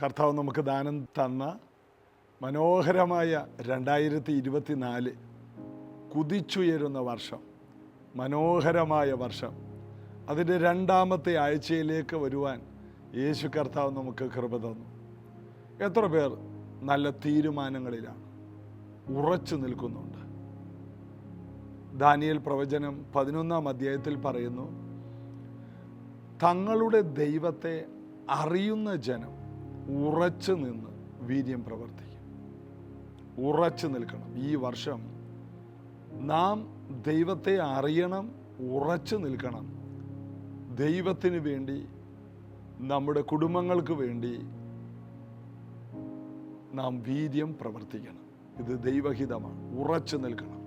കർത്താവ് നമുക്ക് ദാനം തന്ന മനോഹരമായ 2024 കുതിച്ചുയരുന്ന വർഷം, മനോഹരമായ വർഷം, അതിൻ്റെ 2ാമത്തെ ആഴ്ചയിലേക്ക് വരുവാൻ യേശു കർത്താവ് നമുക്ക് കൃപ തന്നു. എത്ര പേർ നല്ല തീരുമാനങ്ങളിലാണ്, ഉറച്ചു നിൽക്കുന്നുണ്ട്? ദാനിയേൽ പ്രവചനം 11-ാം അധ്യായത്തിൽ പറയുന്നു, തങ്ങളുടെ ദൈവത്തെ അറിയുന്ന ജനം ഉറച്ചു നിന്ന് വീര്യം പ്രവർത്തിക്കും. ഉറച്ചു നിൽക്കണം. ഈ വർഷം നാം ദൈവത്തെ അറിയണം, ഉറച്ചു നിൽക്കണം. ദൈവത്തിന് വേണ്ടി, നമ്മുടെ കുടുംബങ്ങൾക്ക് വേണ്ടി നാം വീര്യം പ്രവർത്തിക്കണം. ഇത് ദൈവഹിതമാണ്. ഉറച്ചു നിൽക്കണം.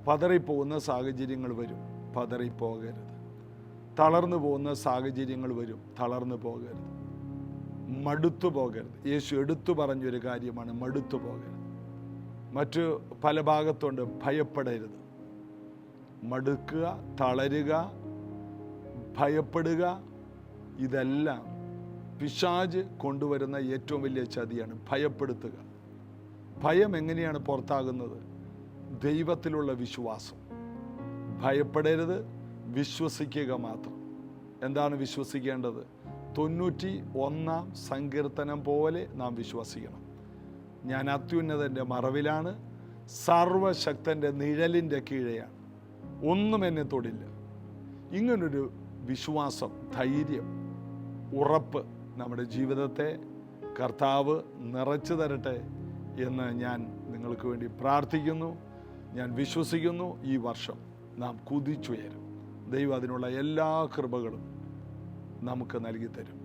പതറിപ്പോകുന്ന സാഹചര്യങ്ങൾ വരും, പതറിപ്പോകരുത്. തളർന്നു പോകുന്ന സാഹചര്യങ്ങൾ വരും, തളർന്നു പോകരുത്. മടുത്തു പോകരുത്. യേശു എടുത്തു പറഞ്ഞൊരു കാര്യമാണ് മടുത്തു പോകരുത്. മറ്റു പല ഭാഗത്തുണ്ട് ഭയപ്പെടരുത്. മടുക്കുക, തളരുക, ഭയപ്പെടുക, ഇതെല്ലാം പിശാച് കൊണ്ടുവരുന്ന ഏറ്റവും വലിയ ചതിയാണ്. ഭയപ്പെടുത്തുക. ഭയം എങ്ങനെയാണ് പുറത്താകുന്നത്? ദൈവത്തിലുള്ള വിശ്വാസം. ഭയപ്പെടരുത്, വിശ്വസിക്കുക മാത്രം. എന്താണ് വിശ്വസിക്കേണ്ടത്? 91-ാം സങ്കീർത്തനം പോലെ നാം വിശ്വസിക്കണം. ഞാൻ അത്യുന്നതൻ്റെ മറവിലാണ്, സർവശക്തൻ്റെ നിഴലിൻ്റെ കീഴെയാണ്, ഒന്നും എന്നെ തൊടില്ല. ഇങ്ങനൊരു വിശ്വാസം, ധൈര്യം, ഉറപ്പ് നമ്മുടെ ജീവിതത്തെ കർത്താവ് നിറച്ചു തരട്ടെ എന്ന് ഞാൻ നിങ്ങൾക്ക് വേണ്ടി പ്രാർത്ഥിക്കുന്നു. ഞാൻ വിശ്വസിക്കുന്നു ഈ വർഷം നാം കുതിച്ചുയരും. ദൈവം അതിനുള്ള എല്ലാ കൃപകളും നമുക്ക് നൽകി തരും.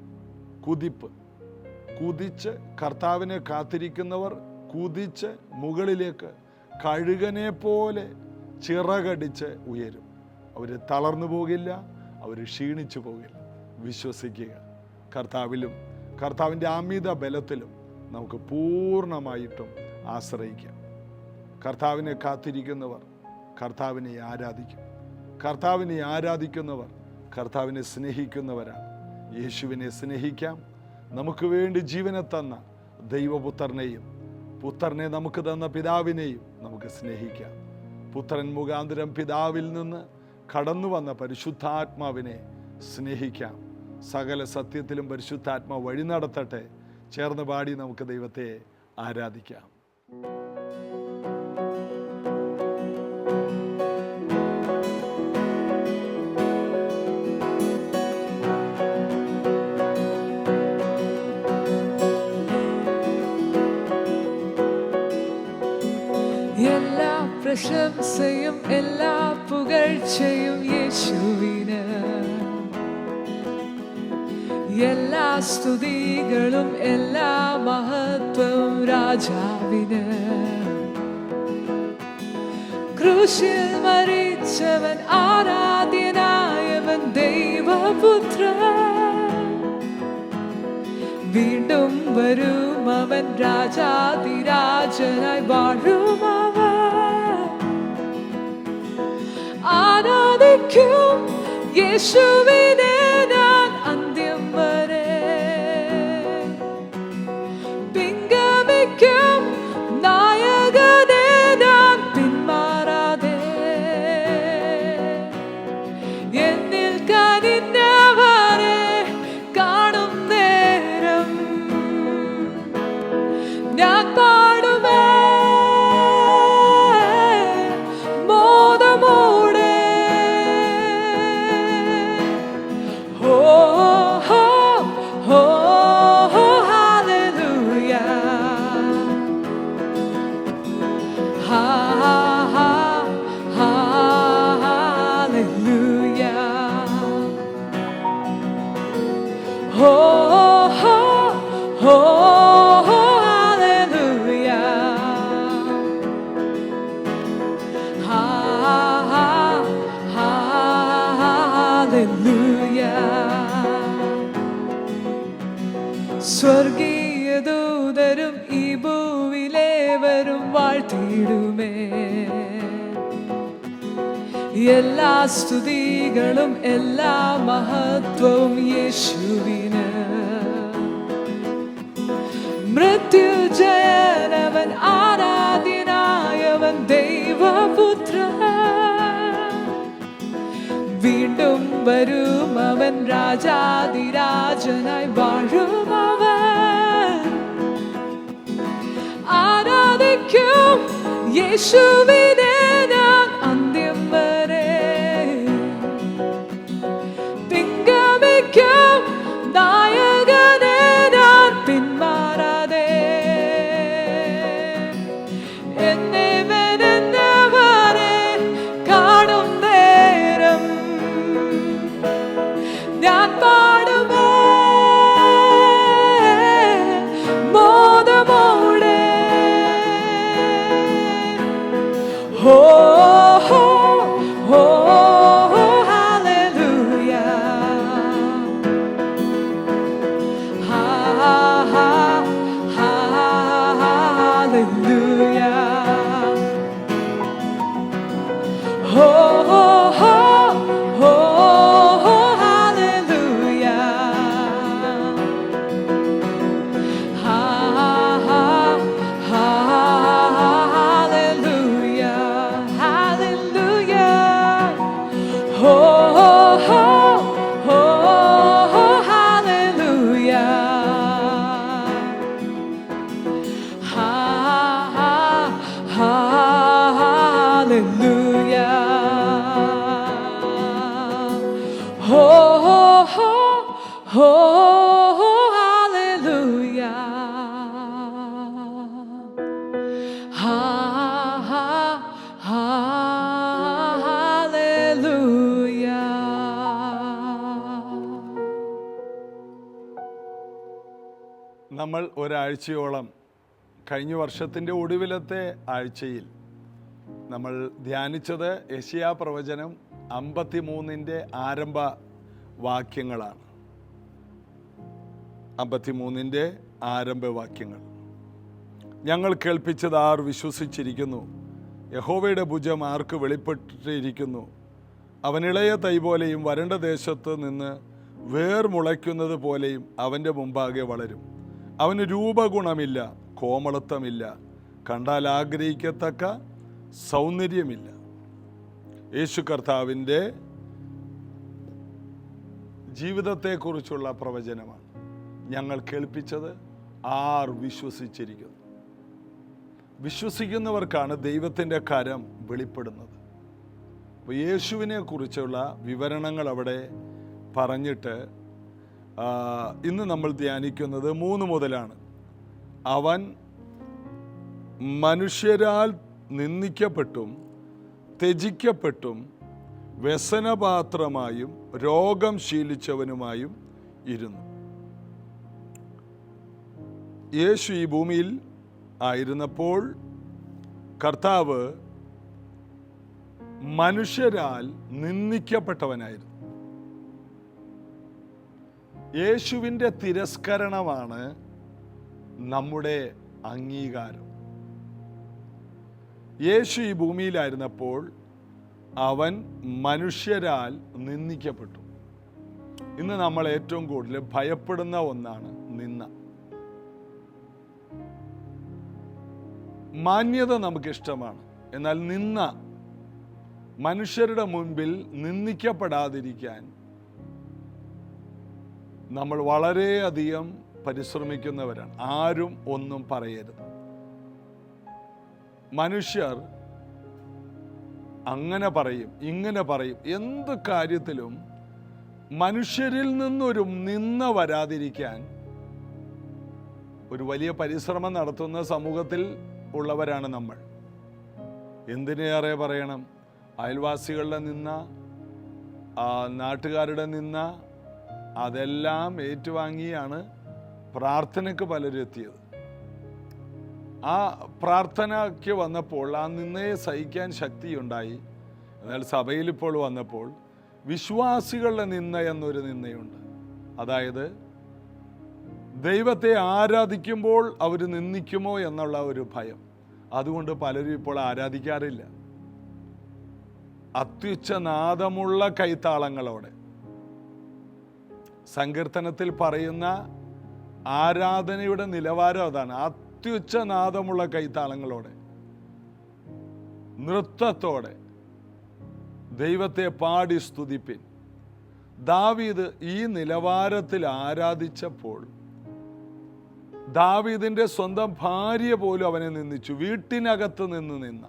കുതിച്ച് കർത്താവിനെ കാത്തിരിക്കുന്നവർ കുതിച്ച് മുകളിലേക്ക് കഴുകനെ പോലെ ചിറകടിച്ച് ഉയരും. അവർ തളർന്നു പോകില്ല, അവർ ക്ഷീണിച്ചു പോകില്ല. വിശ്വസിക്കുക. കർത്താവിലും കർത്താവിൻ്റെ അമിത ബലത്തിലും നമുക്ക് പൂർണ്ണമായിട്ടും ആശ്രയിക്കാം. കർത്താവിനെ കാത്തിരിക്കുന്നവർ കർത്താവിനെ ആരാധിക്കും. കർത്താവിനെ ആരാധിക്കുന്നവർ കർത്താവിനെ സ്നേഹിക്കുന്നവരാണ്. യേശുവിനെ സ്നേഹിക്കാം. നമുക്ക് വേണ്ടി ജീവനെ തന്ന ദൈവപുത്രനെയും പുത്രനെ നമുക്ക് തന്ന പിതാവിനെയും നമുക്ക് സ്നേഹിക്കാം. പുത്രൻ മുഖാന്തരം പിതാവിൽ നിന്ന് കടന്നു വന്ന പരിശുദ്ധാത്മാവിനെ സ്നേഹിക്കാം. സകല സത്യത്തിലും പരിശുദ്ധാത്മാവ് വഴി നടത്തട്ടെ. ചേർന്ന് പാടി നമുക്ക് ദൈവത്തെ ആരാധിക്കാം. എല്ലാ പ്രശംസയും എല്ലാ പുകഴ്ചയും യേശുവിന്, എല്ലാ സ്തുതികളും എല്ലാ മഹത്വവും രാജാവിന്. ക്രൂശിൽ മരിച്ചവൻ ആരാധ്യനായവൻ ദൈവപുത്രൻ, വീണ്ടും വരും അവൻ രാജാതിരാജനായി വാഴും അവൻ. ആരാധിക്കും യേശുവിനെ ഞാൻ അന്ത്യം വരെ, പിൻഗമിക്കും നായകനെ ഞാൻ പിന്മാറാതെ. എന്നിൽ കനിഞ്ഞവരെ കാണും നേരം ഞാൻ പാടുമേ മോദമോടെ. സ്വർഗീയ ദൂതരും ഈ ഭൂവിലേവരും വാഴ്ത്തിയിടുമേ. എല്ലാ സ്തുതികളും എല്ലാ മഹത്വവും യേശുവിന്. മൃത്യുജയനവൻ ആരാധ്യനായവൻ ദൈവപുത്രൻ. വീണ്ടും വരും അവൻ രാജാതിരാജനായി വാഴും അവൻ. ആരാധിക്കും യേശുവിനെ ഞാൻ അന്ത്യം വരെ. പിൻഗമിക്കും നായകനെ ഞാൻ പിന്മാറാതെ. എന്നവനെ കാണും നേരം ഞാൻ പാടുമേ മോദമോടെ. ഹോ ഹോ ഹോ ഹല്ലേലൂയ. ഹാ ഹാ ഹല്ലേലൂയ. ഹോ ഹോ ഹോ ഹല്ലേലൂയ. ഹാ ഹാ ഹല്ലേലൂയ. ഹല്ലേലൂയ. ഹോ ഹോ ഹല്ലേലൂയ. ഹാ ഹല്ലേലൂയ. ഹോ ഹോ ഹല്ലേലൂയ. ഹാ ഹല്ലേലൂയ. നമ്മൾ ഒരാഴ്ചയോളം കഴിഞ്ഞ വർഷത്തിൻ്റെ ഒടുവിലത്തെ ആഴ്ചയിൽ നമ്മൾ ധ്യാനിച്ചത് യെശയ്യാ പ്രവചനം 53 ആരംഭ വാക്യങ്ങളാണ്. 53 ആരംഭവാക്യങ്ങൾ. ഞങ്ങൾ കേൾപ്പിച്ചത് ആർ വിശ്വസിച്ചിരിക്കുന്നു? യഹോവയുടെ ഭുജം ആർക്ക് വെളിപ്പെട്ടിരിക്കുന്നു? അവൻ ഇളയ തൈ പോലെയും വരണ്ട ദേശത്ത് നിന്ന് വേർ മുളയ്ക്കുന്നത് പോലെയും അവൻ്റെ മുമ്പാകെ വളരും. അവന് രൂപഗുണമില്ല, കോമളത്വമില്ല, കണ്ടാൽ ആഗ്രഹിക്കത്തക്ക സൗന്ദര്യമില്ല. യേശു കർത്താവിൻ്റെ ജീവിതത്തെക്കുറിച്ചുള്ള പ്രവചനമാണ് ഞങ്ങൾ കേൾപ്പിച്ചത്. ആർ വിശ്വസിച്ചിരിക്കുന്നു? വിശ്വസിക്കുന്നവർക്കാണ് ദൈവത്തിൻ്റെ കരം വെളിപ്പെടുന്നത്. അപ്പോൾ യേശുവിനെ കുറിച്ചുള്ള വിവരണങ്ങൾ അവിടെ പറഞ്ഞിട്ട് ഇന്ന് നമ്മൾ ധ്യാനിക്കുന്നത് 3 മുതലാണ്. അവൻ മനുഷ്യരാൽ നിന്ദിക്കപ്പെട്ടും ത്യജിക്കപ്പെട്ടും വ്യസനപാത്രമായും രോഗം ശീലിച്ചവനുമായും ഇരുന്നു. യേശു ഈ ഭൂമിയിൽ ആയിരുന്നപ്പോൾ കർത്താവ് മനുഷ്യരാൽ നിന്ദിക്കപ്പെട്ടവനായിരുന്നു. യേശുവിൻ്റെ തിരസ്കരണമാണ് നമ്മുടെ അംഗീകാരം. യേശു ഈ ഭൂമിയിലായിരുന്നപ്പോൾ അവൻ മനുഷ്യരാൽ നിന്ദിക്കപ്പെട്ടു. ഇന്ന് നമ്മൾ ഏറ്റവും കൂടുതൽ ഭയപ്പെടുന്ന ഒന്നാണ് നിന്ന. മാന്യത നമുക്കിഷ്ടമാണ്, എന്നാൽ നിന്ന, മനുഷ്യരുടെ മുൻപിൽ നിന്ദിക്കപ്പെടാതിരിക്കാൻ നമ്മൾ വളരെയധികം പരിശ്രമിക്കുന്നവരാണ്. ആരും ഒന്നും പറയരുത്. മനുഷ്യർ അങ്ങനെ പറയും, ഇങ്ങനെ പറയും. എന്ത് കാര്യത്തിലും മനുഷ്യരിൽ നിന്നൊരു നിന്ന വരാതിരിക്കാൻ ഒരു വലിയ പരിശ്രമം നടത്തുന്ന സമൂഹത്തിൽ ഉള്ളവരാണ് നമ്മൾ. എന്തിനേറെ പറയണം, അയൽവാസികളുടെ നിന്ന, നാട്ടുകാരുടെ നിന്ന, അതെല്ലാം ഏറ്റുവാങ്ങിയാണ് പ്രാർത്ഥനയ്ക്ക് പലരും എത്തിയത്. ആ പ്രാർത്ഥനയ്ക്ക് വന്നപ്പോൾ ആ നിന്നയെ സഹിക്കാൻ ശക്തിയുണ്ടായി. എന്നാൽ സഭയിൽ ഇപ്പോൾ വന്നപ്പോൾ വിശ്വാസികളുടെ നിന്ന എന്നൊരു നിന്നയുണ്ട്. അതായത് ദൈവത്തെ ആരാധിക്കുമ്പോൾ അവർ നിന്ദിക്കുമോ എന്നുള്ള ഒരു ഭയം. അതുകൊണ്ട് പലരും ഇപ്പോൾ ആരാധിക്കാറില്ല. അത്യുച്ചനാദമുള്ള കൈത്താളങ്ങളോടെ സങ്കീർത്തനത്തിൽ പറയുന്ന ആരാധനയുടെ നിലവാരം അതാണ്. അത്യുച്ചനാദമുള്ള കൈത്താളങ്ങളോടെ, നൃത്തത്തോടെ ദൈവത്തെ പാടി സ്തുതിപ്പിൻ. ദാവീദ് ഈ നിലവാരത്തിൽ ആരാധിച്ചപ്പോൾ ദാവീദിന്റെ സ്വന്തം ഭാര്യ പോലും അവനെ നിന്ദിച്ചു. വീട്ടിനകത്ത് നിന്ന,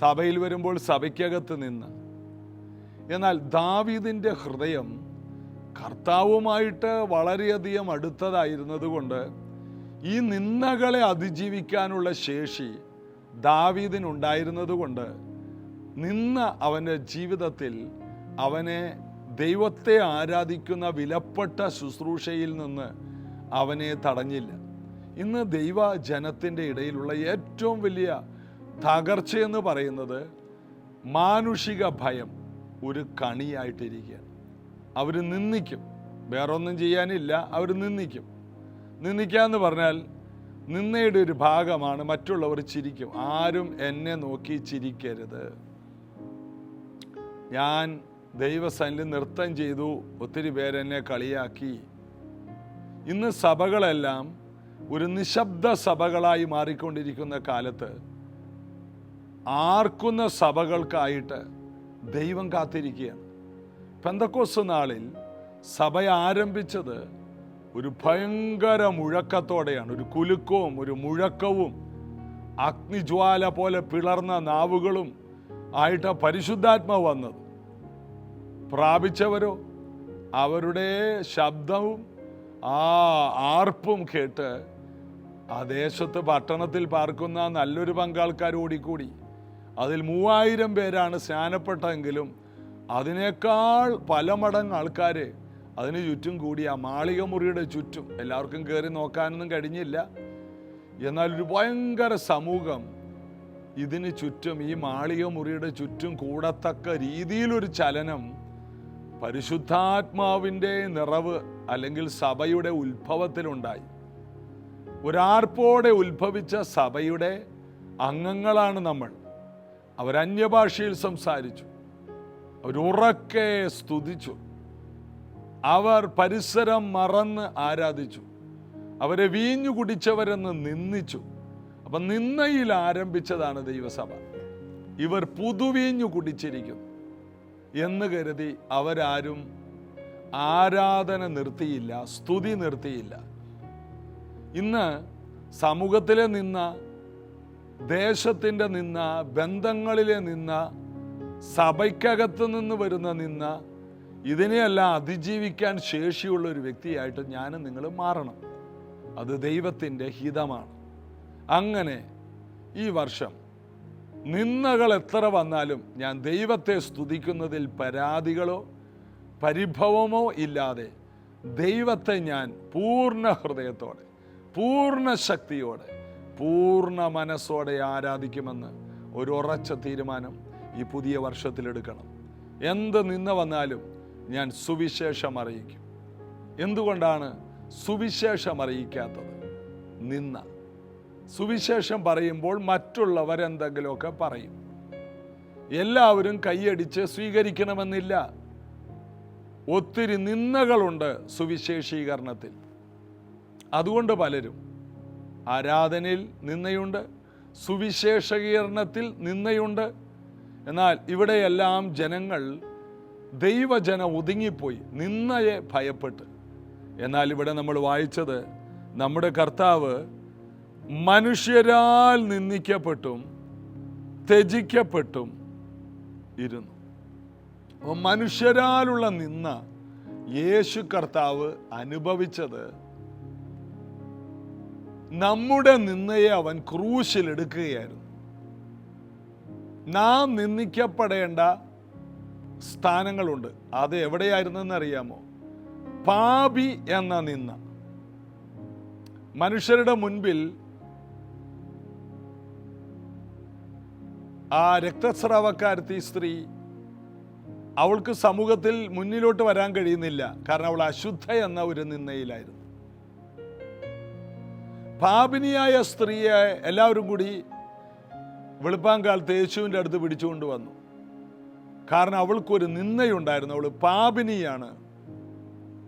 സഭയിൽ വരുമ്പോൾ സഭയ്ക്കകത്ത് നിന്ന്. എന്നാൽ ദാവീദിന്റെ ഹൃദയം കർത്താവുമായിട്ട് വളരെയധികം അടുത്തതായിരുന്നത് കൊണ്ട് ഈ നിന്ദകളെ അതിജീവിക്കാനുള്ള ശേഷി ദാവീദിനുണ്ടായിരുന്നത് കൊണ്ട് നിന്ന അവൻ്റെ ജീവിതത്തിൽ അവനെ ദൈവത്തെ ആരാധിക്കുന്ന വിലപ്പെട്ട ശുശ്രൂഷയിൽ നിന്ന് അവനെ തടഞ്ഞില്ല. ഇന്ന് ദൈവജനത്തിൻ്റെ ഇടയിലുള്ള ഏറ്റവും വലിയ തകർച്ചയെന്ന് പറയുന്നത് മാനുഷിക ഭയം ഒരു കണിയായിട്ടിരിക്കുകയാണ്. അവർ നിന്ദിക്കും, വേറൊന്നും ചെയ്യാനില്ല, അവർ നിന്ദിക്കും. നിന്ദിക്കാന്ന് പറഞ്ഞാൽ നിന്നയുടെ ഒരു ഭാഗമാണ് മറ്റുള്ളവർ ചിരിക്കും. ആരും എന്നെ നോക്കി ചിരിക്കരുത്. ഞാൻ ദൈവസന്നിധിയിൽ നൃത്തം ചെയ്തു, ഒത്തിരി പേരെന്നെ കളിയാക്കി. ഇന്ന് സഭകളെല്ലാം ഒരു നിശബ്ദ സഭകളായി മാറിക്കൊണ്ടിരിക്കുന്ന കാലത്ത് ആർക്കുന്ന സഭകൾക്കായിട്ട് ദൈവം കാത്തിരിക്കുകയാണ്. പെന്തക്കോസ്ത് നാളിൽ സഭ ആരംഭിച്ചത് ഒരു ഭയങ്കര മുഴക്കത്തോടെയാണ്. ഒരു കുലുക്കവും ഒരു മുഴക്കവും അഗ്നിജ്വാല പോലെ പിളർന്ന നാവുകളും ആയിട്ട് പരിശുദ്ധാത്മാവ് വന്നത്. പ്രാപിച്ചവരോ അവരുടെ ശബ്ദവും ആർപ്പും കേട്ട് ആ ദേശത്ത് പട്ടണത്തിൽ പാർക്കുന്ന നല്ലൊരു പങ്കാൾക്കാർ ഓടിക്കൂടി. അതിൽ 3000 പേരാണ് സ്നാനപ്പെട്ടെങ്കിലും അതിനേക്കാൾ പല മടങ്ങ് ആൾക്കാർ അതിന് ചുറ്റും കൂടി, ആ മാളിക മുറിയുടെ ചുറ്റും. എല്ലാവർക്കും കയറി നോക്കാനൊന്നും കഴിഞ്ഞില്ല. എന്നാൽ ഒരു ഭയങ്കര സമൂഹം ഇതിന് ചുറ്റും, ഈ മാളിക മുറിയുടെ ചുറ്റും കൂടത്തക്ക രീതിയിലൊരു ചലനം പരിശുദ്ധാത്മാവിൻ്റെ നിറവ് അല്ലെങ്കിൽ സഭയുടെ ഉത്ഭവത്തിലുണ്ടായി. ഒരാർപ്പോടെ ഉത്ഭവിച്ച സഭയുടെ അംഗങ്ങളാണ് നമ്മൾ. അവരന്യഭാഷയിൽ സംസാരിച്ചു, അവരുറക്കെ സ്തുതിച്ചു, അവർ പരിസരം മറന്ന് ആരാധിച്ചു, അവരെ വീഞ്ഞു കുടിച്ചവരെന്ന് നിന്ദിച്ചു. അപ്പം നിന്നയിൽ ആരംഭിച്ചതാണ് ദൈവസഭ. ഇവർ പുതുവീഞ്ഞു കുടിച്ചിരിക്കുന്നു എന്ന് കരുതി അവരാരും ആരാധന നിർത്തിയില്ല, സ്തുതി നിർത്തിയില്ല. ഇന്ന് സമൂഹത്തിലെ നിന്ന, ദേശത്തിൻ്റെ നിന്ന, ബന്ധങ്ങളിലെ നിന്ന, സഭയ്ക്കകത്ത് നിന്ന് വരുന്ന നിന്ന, ഇതിനെയെല്ലാം അതിജീവിക്കാൻ ശേഷിയുള്ള ഒരു വ്യക്തിയായിട്ട് ഞാനും നിങ്ങൾ മാറണം. അത് ദൈവത്തിൻ്റെ ഹിതമാണ്. അങ്ങനെ ഈ വർഷം നിന്ദകൾ എത്ര വന്നാലും ഞാൻ ദൈവത്തെ സ്തുതിക്കുന്നതിൽ പരാതികളോ പരിഭവമോ ഇല്ലാതെ ദൈവത്തെ ഞാൻ പൂർണ്ണ ഹൃദയത്തോടെ, പൂർണ്ണ ശക്തിയോടെ, പൂർണ്ണ മനസ്സോടെ ആരാധിക്കുമെന്ന് ഒരു ഉറച്ച തീരുമാനം ഈ പുതിയ വർഷത്തിലെടുക്കണം. എന്ത് നിന്ന വന്നാലും ഞാൻ സുവിശേഷം അറിയിക്കും. എന്തുകൊണ്ടാണ് സുവിശേഷം അറിയിക്കാത്തത്? നിന്ന. സുവിശേഷം പറയുമ്പോൾ മറ്റുള്ളവരെന്തെങ്കിലുമൊക്കെ പറയും. എല്ലാവരും കൈയടിച്ച് സ്വീകരിക്കണമെന്നില്ല. ഒത്തിരി നിന്ദകളുണ്ട് സുവിശേഷീകരണത്തിൽ. അതുകൊണ്ട് പലരും ആരാധനയിൽ നിന്നയുണ്ട്, സുവിശേഷീകരണത്തിൽ നിന്നയുണ്ട്. എന്നാൽ ഇവിടെയെല്ലാം ജനങ്ങൾ, ദൈവജനം ഒതുങ്ങിപ്പോയി നിന്നയെ ഭയപ്പെട്ട്. എന്നാൽ ഇവിടെ നമ്മൾ വായിച്ചത് നമ്മുടെ കർത്താവ് മനുഷ്യരാൽ നിന്ദിക്കപ്പെട്ടും ത്യജിക്കപ്പെട്ടും ഇരുന്നു. അപ്പോൾ മനുഷ്യരാലുള്ള നിന്ന യേശു കർത്താവ് അനുഭവിച്ചത്, നമ്മുടെ നിന്നയെ അവൻ ക്രൂശിൽ എടുക്കുകയായിരുന്നു. നാം നിന്ദിക്കപ്പെടേണ്ട സ്ഥാനങ്ങളുണ്ട്. അത് എവിടെയായിരുന്നെന്ന് അറിയാമോ? പാപി എന്ന നിന്ന. മനുഷ്യരുടെ മുൻപിൽ ആ രക്തസ്രാവക്കാരത്തി സ്ത്രീ, അവൾക്ക് സമൂഹത്തിൽ മുന്നിലോട്ട് വരാൻ കഴിയുന്നില്ല. കാരണം അവൾ അശുദ്ധ എന്ന ഒരു നിന്നയിലായിരുന്നു. പാപിനിയായ സ്ത്രീയെ എല്ലാവരും കൂടി വെളുപ്പാങ്കാലത്ത് യേശുവിൻ്റെ അടുത്ത് പിടിച്ചുകൊണ്ട് വന്നു. കാരണം അവൾക്കൊരു നിന്നയുണ്ടായിരുന്നു. അവൾ പാപിനിയാണ്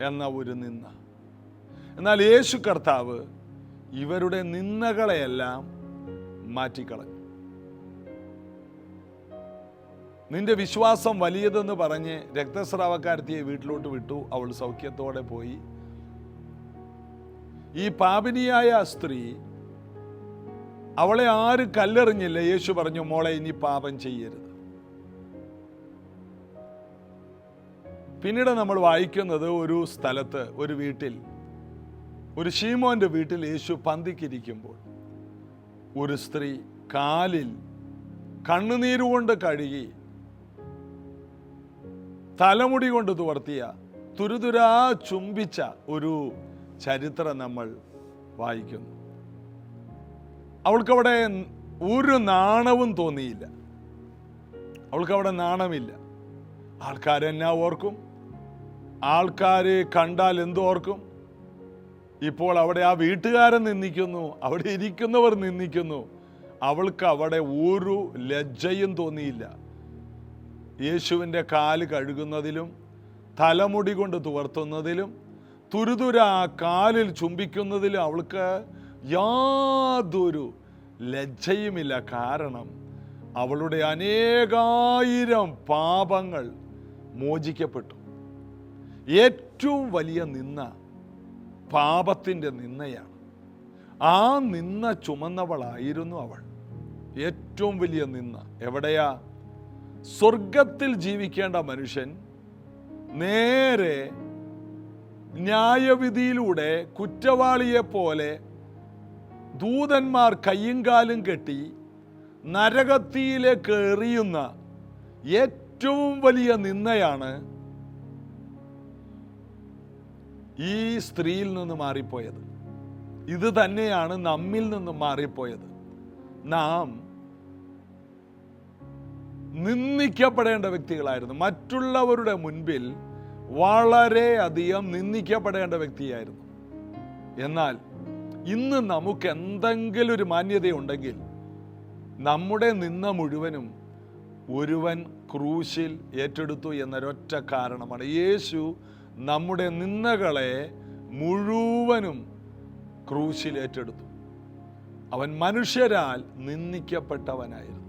എന്ന ഒരു നിന്ന. എന്നാൽ യേശു കർത്താവ് ഇവരുടെ നിന്ദകളെയെല്ലാം മാറ്റിക്കളഞ്ഞു. നിന്റെ വിശ്വാസം വലിയതെന്ന് പറഞ്ഞ് രക്തസ്രാവക്കാരത്തിയെ വീട്ടിലോട്ട് വിട്ടു. അവൾ സൗഖ്യത്തോടെ പോയി. ഈ പാപിനിയായ സ്ത്രീ, അവളെ ആരും കല്ലെറിഞ്ഞില്ല. യേശു പറഞ്ഞു, മോളെ ഇനി പാപം ചെയ്യരുത്. പിന്നീട് നമ്മൾ വായിക്കുന്നത് ഒരു സ്ഥലത്ത്, ഒരു വീട്ടിൽ, ഒരു ശീമോന്റെ വീട്ടിൽ യേശു പന്തിക്കിരിക്കുമ്പോൾ ഒരു സ്ത്രീ കാലിൽ കണ്ണുനീരുകൊണ്ട് കഴുകി തലമുടി കൊണ്ട് തുവർത്തിയ, തുരുതുരാ ചുംബിച്ച ഒരു ചരിത്രം നമ്മൾ വായിക്കുന്നു. അവൾക്കവിടെ ഒരു നാണവും തോന്നിയില്ല. അവൾക്കവിടെ നാണമില്ല. ആൾക്കാരെന്നാ ഓർക്കും? ആൾക്കാരെ കണ്ടാൽ എന്തോർക്കും? ഇപ്പോൾ അവിടെ ആ വീട്ടുകാരൻ നിന്ദിക്കുന്നു, അവിടെ ഇരിക്കുന്നവർ നിന്ദിക്കുന്നു. അവൾക്ക് അവിടെ ഒരു ലജ്ജയും തോന്നിയില്ല. യേശുവിൻ്റെ കാല് കഴുകുന്നതിലും തലമുടി കൊണ്ട് തുവർത്തുന്നതിലും തുരുതുര കാലിൽ ചുംബിക്കുന്നതിലും അവൾക്ക് യാതൊരു ലജ്ജയുമില്ല. കാരണം അവളുടെ അനേകായിരം പാപങ്ങൾ മോചിക്കപ്പെട്ടു. ഏറ്റവും വലിയ നിന്ന പാപത്തിൻ്റെ നിന്നയാണ്. ആ നിന്ന ചുമന്നവളായിരുന്നു അവൾ. ഏറ്റവും വലിയ നിന്ന എവിടെയാ? സ്വർഗത്തിൽ ജീവിക്കേണ്ട മനുഷ്യൻ നേരെ ന്യായവിധിയിലൂടെ കുറ്റവാളിയെ പോലെ ദൂതന്മാർ കയ്യും കാലും കെട്ടി നരകത്തിയിലേക്ക് എറിയുന്ന ഏറ്റവും വലിയ നിന്ദയാണ് ഈ സ്ത്രീയിൽ നിന്ന് മാറിപ്പോയത്. ഇത് തന്നെയാണ് നമ്മിൽ നിന്ന് മാറിപ്പോയത്. നാം നിന്ദിക്കപ്പെടേണ്ട വ്യക്തികളായിരുന്നു. മറ്റുള്ളവരുടെ മുൻപിൽ വളരെയധികം നിന്ദിക്കപ്പെടേണ്ട വ്യക്തിയായിരുന്നു. എന്നാൽ ഇന്ന് നമുക്ക് എന്തെങ്കിലും ഒരു മാന്യതയുണ്ടെങ്കിൽ നമ്മുടെ നിന്ന മുഴുവനും ഒരുവൻ ക്രൂശിൽ ഏറ്റെടുത്തു എന്നൊരൊറ്റ കാരണമാണ്. യേശു നമ്മുടെ നിന്ദകളെ മുഴുവനും ക്രൂശിൽ ഏറ്റെടുത്തു. അവൻ മനുഷ്യരാൽ നിന്ദിക്കപ്പെട്ടവനായിരുന്നു.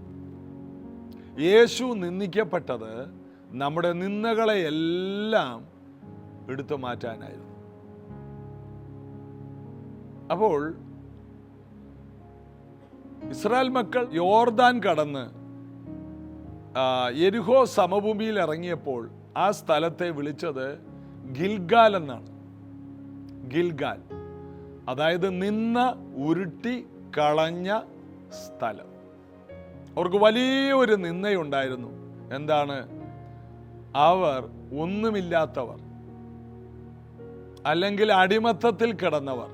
യേശു നിന്ദിക്കപ്പെട്ടത് നമ്മുടെ നിന്ദകളെയെല്ലാം എടുത്തു മാറ്റാനായിരുന്നു. അപ്പോൾ ഇസ്രായേൽ മക്കൾ യോർദാൻ കടന്ന് യെരിഹോ സമഭൂമിയിൽ ഇറങ്ങിയപ്പോൾ ആ സ്ഥലത്തെ വിളിച്ചത് ഗിൽഗാൽ എന്നാണ്. ഗിൽഗാൽ, അതായത് നിന്ന ഉരുട്ടി കളഞ്ഞ സ്ഥലം. അവർക്ക് വലിയൊരു നിന്ദയുണ്ടായിരുന്നു. എന്താണ്? അവർ ഒന്നുമില്ലാത്തവർ, അല്ലെങ്കിൽ അടിമത്തത്തിൽ കിടന്നവർ,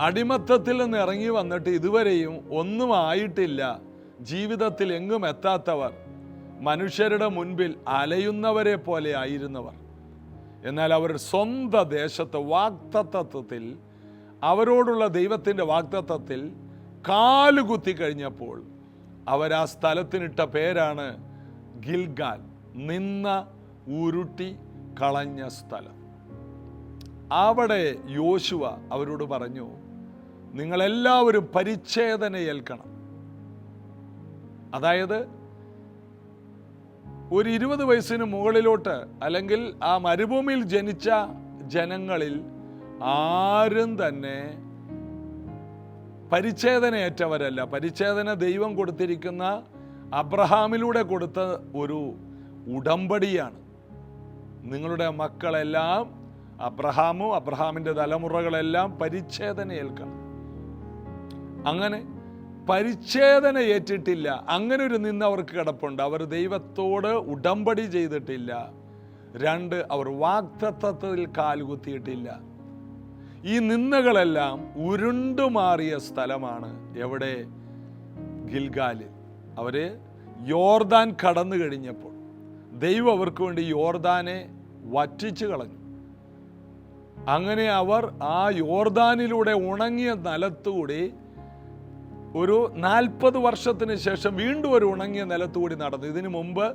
അടിമത്തത്തിൽ നിന്ന് ഇറങ്ങി വന്നിട്ട് ഇതുവരെയും ഒന്നും ആയിട്ടില്ല, ജീവിതത്തിൽ എങ്ങും എത്താത്തവർ, മനുഷ്യരുടെ മുൻപിൽ അലയുന്നവരെ പോലെ ആയിരുന്നവർ. എന്നാൽ അവർ സ്വന്തം ദേശത്ത് വാഗ്ദത്തത്തിൽ, അവരോടുള്ള ദൈവത്തിൻ്റെ വാഗ്ദത്തത്തിൽ കാലുകുത്തി കഴിഞ്ഞപ്പോൾ അവർ ആ സ്ഥലത്തിനിട്ട പേരാണ് ഗിൽഗാൽ, നിന്ന ഉരുട്ടി കളഞ്ഞ സ്ഥലം. അവിടെ യോശുവ അവരോട് പറഞ്ഞു, നിങ്ങളെല്ലാവരും പരിച്ഛേദന ഏൽക്കണം. അതായത് ഒരു 20 വയസ്സിന് മുകളിലോട്ട്, അല്ലെങ്കിൽ ആ മരുഭൂമിയിൽ ജനിച്ച ജനങ്ങളിൽ ആരും തന്നെ പരിച്ഛേദനയേറ്റവരല്ല. പരിച്ഛേദന ദൈവം കൊടുത്തിരിക്കുന്ന അബ്രഹാമിലൂടെ കൊടുത്ത ഒരു ഉടമ്പടിയാണ്. നിങ്ങളുടെ മക്കളെല്ലാം, അബ്രഹാമും അബ്രഹാമിൻ്റെ തലമുറകളെല്ലാം പരിച്ഛേദന ഏൽക്കണം. അങ്ങനെ പരിച്ഛേദന ഏറ്റിട്ടില്ല. അങ്ങനെ ഒരു നിന്ന് അവർക്ക് കിടപ്പുണ്ട്. അവർ ദൈവത്തോട് ഉടമ്പടി ചെയ്തിട്ടില്ല. 2, അവർ വാഗ്ദത്തത്തിൽ കാലുകുത്തിയിട്ടില്ല. ഈ നിന്ദകളെല്ലാം ഉരുണ്ടുമാറിയ സ്ഥലമാണ്. എവിടെ? ഗിൽഗാലിൽ. അവര് യോർദാൻ കടന്നു കഴിഞ്ഞപ്പോൾ ദൈവം അവർക്ക് വേണ്ടി യോർദാനെ വറ്റിച്ചു കളഞ്ഞു. അങ്ങനെ അവർ ആ യോർദാനിലൂടെ ഉണങ്ങിയ നിലത്തുകൂടി ഒരു 40 വർഷത്തിന് ശേഷം വീണ്ടും ഒരു ഉണങ്ങിയ നിലത്തുകൂടി നടന്നു. ഇതിനു മുമ്പ്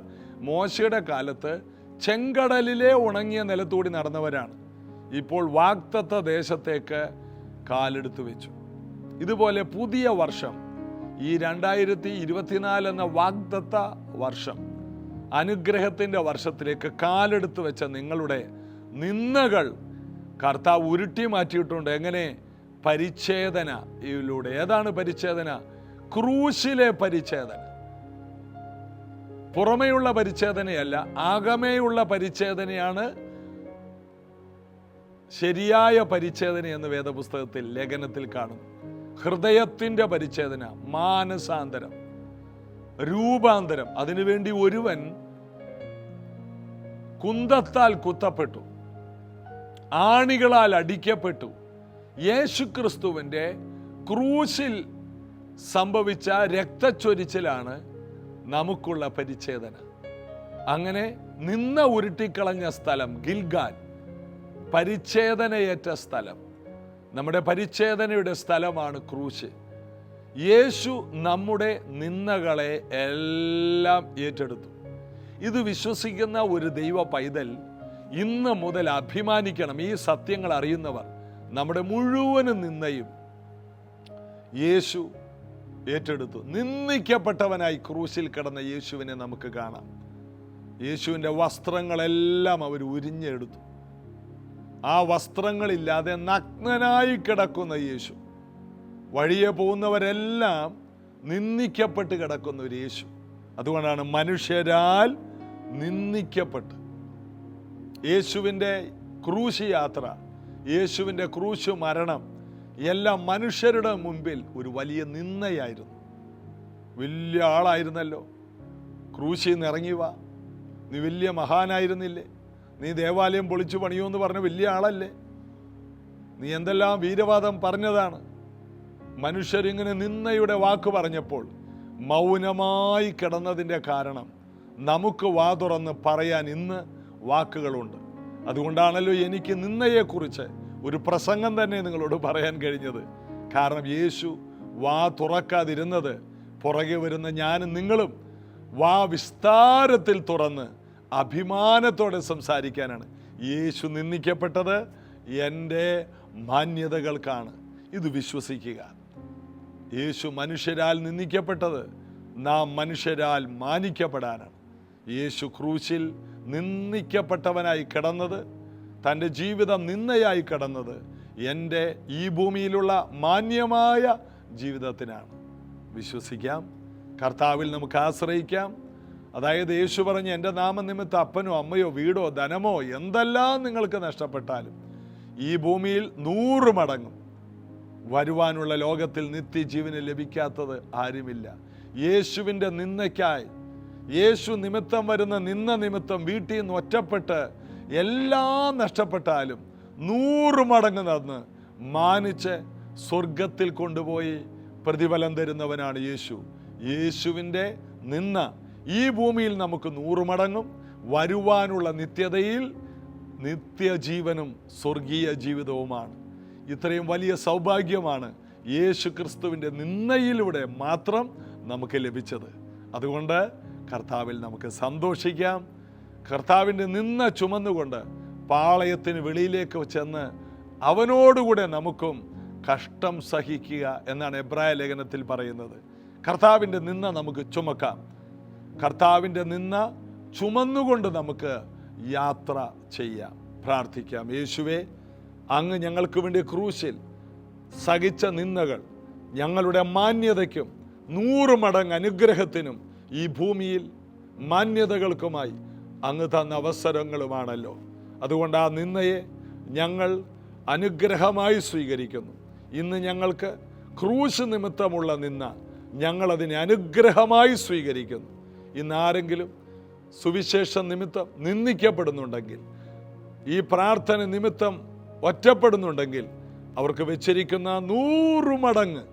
മോശയുടെ കാലത്ത് ചെങ്കടലിലെ ഉണങ്ങിയ നിലത്തുകൂടി നടന്നവരാണ്. ഇപ്പോൾ വാഗ്ദത്ത ദേശത്തേക്ക് കാലെടുത്ത് വെച്ചു. ഇതുപോലെ പുതിയ വർഷം, ഈ 2024 എന്ന വാഗ്ദത്ത വർഷം, അനുഗ്രഹത്തിൻ്റെ വർഷത്തിലേക്ക് കാലെടുത്ത് വെച്ച നിങ്ങളുടെ നിന്ദകൾ കർത്താവ് ഉരുട്ടി മാറ്റിയിട്ടുണ്ട്. എങ്ങനെ? പരിച്ഛേദനയിലൂടെ. ഏതാണ് പരിച്ഛേദന? ക്രൂശിലെ പരിച്ഛേദന. പുറമേയുള്ള പരിച്ഛേദനയല്ല, ആകമേയുള്ള പരിച്ഛേദനയാണ് ശരിയായ പരിച്ഛേദന എന്ന് വേദപുസ്തകത്തിൽ, ലേഖനത്തിൽ കാണുന്നു. ഹൃദയത്തിൻ്റെ പരിച്ഛേദന, മാനസാന്തരം, രൂപാന്തരം. അതിനുവേണ്ടി ഒരുവൻ കുന്തത്താൽ കുത്തപ്പെട്ടു, ആണികളാൽ അടിക്കപ്പെട്ടു. യേശുക്രിസ്തുവിൻ്റെ ക്രൂശിൽ സംഭവിച്ച രക്തച്ചൊരിച്ചിലാണ് നമുക്കുള്ള പരിച്ഛേദന. അങ്ങനെ നിന്ന ഉരുട്ടിക്കളഞ്ഞ സ്ഥലം ഗിൽഗാൽ, പരിച്ഛേദനയേറ്റ സ്ഥലം. നമ്മുടെ പരിച്ഛേദനയുടെ സ്ഥലമാണ് ക്രൂശ്. യേശു നമ്മുടെ നിന്ദകളെ എല്ലാം ഏറ്റെടുത്തു. ഇത് വിശ്വസിക്കുന്ന ഒരു ദൈവ പൈതൽ ഇന്ന് മുതൽ അഭിമാനിക്കണം. ഈ സത്യങ്ങൾ അറിയുന്നവർ, നമ്മുടെ മുഴുവനും നിന്ദയും യേശു ഏറ്റെടുത്തു. നിന്ദിക്കപ്പെട്ടവനായി ക്രൂശിൽ കിടന്ന യേശുവിനെ നമുക്ക് കാണാം. യേശുവിൻ്റെ വസ്ത്രങ്ങളെല്ലാം അവർ ഉരിഞ്ഞെടുത്തു. ആ വസ്ത്രങ്ങളില്ലാതെ നഗ്നനായി കിടക്കുന്ന യേശു, വഴിയെ പോകുന്നവരെല്ലാം നിന്ദിക്കപ്പെട്ട് കിടക്കുന്ന ഒരു യേശു. അതുകൊണ്ടാണ് മനുഷ്യരാൽ നിന്ദിക്കപ്പെട്ട്. യേശുവിൻ്റെ ക്രൂശ് യാത്ര, യേശുവിൻ്റെ ക്രൂശ് മരണം എല്ലാം മനുഷ്യരുടെ മുമ്പിൽ ഒരു വലിയ നിന്ദയായിരുന്നു. വലിയ ആളായിരുന്നല്ലോ, ക്രൂശിൽ നിന്ന് ഇറങ്ങി വാ, നീ വലിയ മഹാനായിരുന്നില്ലേ, നീ ദേവാലയം പൊളിച്ചു പണിയുമെന്ന് പറഞ്ഞ വലിയ ആളല്ലേ, നീ എന്തെല്ലാം വീരവാദം പറഞ്ഞതാണ്. മനുഷ്യരിങ്ങനെ നിന്ദയുടെ വാക്ക് പറഞ്ഞപ്പോൾ മൗനമായി കിടന്നതിൻ്റെ കാരണം നമുക്ക് വാ തുറന്ന് പറയാൻ ഇന്ന് വാക്കുകളുണ്ട്. അതുകൊണ്ടാണല്ലോ എനിക്ക് നിന്ദയെക്കുറിച്ച് ഒരു പ്രസംഗം തന്നെ നിങ്ങളോട് പറയാൻ കഴിഞ്ഞത്. കാരണം യേശു വാ തുറക്കാതിരുന്നത് പുറകെ വരുന്ന ഞാനും നിങ്ങളും വാ വിസ്താരത്തിൽ തുറന്ന് അഭിമാനത്തോടെ സംസാരിക്കാനാണ്. യേശു നിന്ദിക്കപ്പെട്ടത് എൻ്റെ മാന്യതകൾക്കാണ്. ഇത് വിശ്വസിക്കുക. യേശു മനുഷ്യരാൽ നിന്ദിക്കപ്പെട്ടത് നാം മനുഷ്യരാൽ മാനിക്കപ്പെടാനാണ്. യേശു ക്രൂശിൽ നിന്ദിക്കപ്പെട്ടവനായി കിടന്നത്, തൻ്റെ ജീവിതം നിന്ദയായി കിടന്നത് എൻ്റെ ഈ ഭൂമിയിലുള്ള മാന്യമായ ജീവിതത്തിനാണ്. വിശ്വസിക്കാം, കർത്താവിൽ നമുക്ക് ആശ്രയിക്കാം. അതായത് യേശു പറഞ്ഞ്, എൻ്റെ നാമനിമിത്തം അപ്പനോ അമ്മയോ വീടോ ധനമോ എന്തെല്ലാം നിങ്ങൾക്ക് നഷ്ടപ്പെട്ടാലും ഈ ഭൂമിയിൽ 100 മടങ്ങും വരുവാനുള്ള ലോകത്തിൽ നിത്യജീവന് ലഭിക്കാത്തത് ആരുമില്ല. യേശുവിൻ്റെ നിന്ദയ്ക്കായി, യേശു നിമിത്തം വരുന്ന നിന്ന നിമിത്തം വീട്ടിൽ നിന്ന് ഒറ്റപ്പെട്ട് എല്ലാം നഷ്ടപ്പെട്ടാലും 100 മടങ്ങ് നടന്ന് മാനിച്ച് സ്വർഗത്തിൽ കൊണ്ടുപോയി പ്രതിഫലം തരുന്നവനാണ് യേശു. യേശുവിൻ്റെ നിന്ന ഈ ഭൂമിയിൽ നമുക്ക് 100 മടങ്ങും, വരുവാനുള്ള നിത്യതയിൽ നിത്യജീവനും സ്വർഗീയ ജീവിതവുമാണ്. ഇത്രയും വലിയ സൗഭാഗ്യമാണ് യേശു ക്രിസ്തുവിൻ്റെ നിന്ദയിലൂടെ മാത്രം നമുക്ക് ലഭിച്ചത്. അതുകൊണ്ട് കർത്താവിൽ നമുക്ക് സന്തോഷിക്കാം. കർത്താവിൻ്റെ നിന്ന ചുമന്നുകൊണ്ട് പാളയത്തിന് വെളിയിലേക്ക് ചെന്ന് അവനോടുകൂടെ നമുക്കും കഷ്ടം സഹിക്കുക എന്നാണ് എബ്രായ ലേഖനത്തിൽ പറയുന്നത്. കർത്താവിൻ്റെ നിന്ന നമുക്ക് ചുമക്കാം. കർത്താവിൻ്റെ നിന്ന ചുമന്നുകൊണ്ട് നമുക്ക് യാത്ര ചെയ്യാം. പ്രാർത്ഥിക്കാം. യേശുവേ, അങ്ങ് ഞങ്ങൾക്ക് വേണ്ടി ക്രൂശിൽ സഹിച്ച നിന്ദകൾ ഞങ്ങളുടെ മാന്യതയ്ക്കും 100 മടങ്ങ് അനുഗ്രഹത്തിനും ഈ ഭൂമിയിൽ മാന്യതകൾക്കുമായി അങ്ങ് തന്ന അവസരങ്ങളുമാണല്ലോ. അതുകൊണ്ട് ആ നിന്ദയെ ഞങ്ങൾ അനുഗ്രഹമായി സ്വീകരിക്കുന്നു. ഇന്ന് ഞങ്ങൾക്ക് ക്രൂശ് നിമിത്തമുള്ള നിന്ന ഞങ്ങളതിനെ അനുഗ്രഹമായി സ്വീകരിക്കുന്നു. ഇന്ന് ആരെങ്കിലും സുവിശേഷ നിമിത്തം നിന്ദിക്കപ്പെടുന്നുണ്ടെങ്കിൽ, ഈ പ്രാർത്ഥന നിമിത്തം ഒറ്റപ്പെടുന്നുണ്ടെങ്കിൽ, അവർക്ക് വെച്ചിരിക്കുന്ന 100 മടങ്ങ്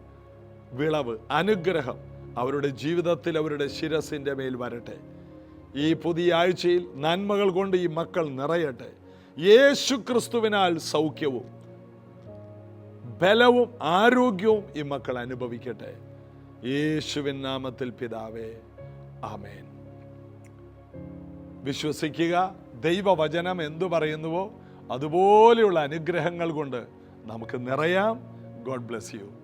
വിളവ്, അനുഗ്രഹം അവരുടെ ജീവിതത്തിൽ, അവരുടെ ശിരസിൻ്റെ മേൽ വരട്ടെ. ഈ പുതിയ ആഴ്ചയിൽ നന്മകൾ കൊണ്ട് ഈ മക്കൾ നിറയട്ടെ. യേശു ക്രിസ്തുവിനാൽ സൗഖ്യവും ബലവും ആരോഗ്യവും ഈ മക്കൾ അനുഭവിക്കട്ടെ. യേശുവിൻ നാമത്തിൽ പിതാവേ, ആമേൻ. വിശ്വസിക്കുക. ദൈവവചനം എന്തു പറയുന്നുവോ അതുപോലെയുള്ള അനുഗ്രഹങ്ങൾ കൊണ്ട് നമുക്ക് നിറയാം. God bless you.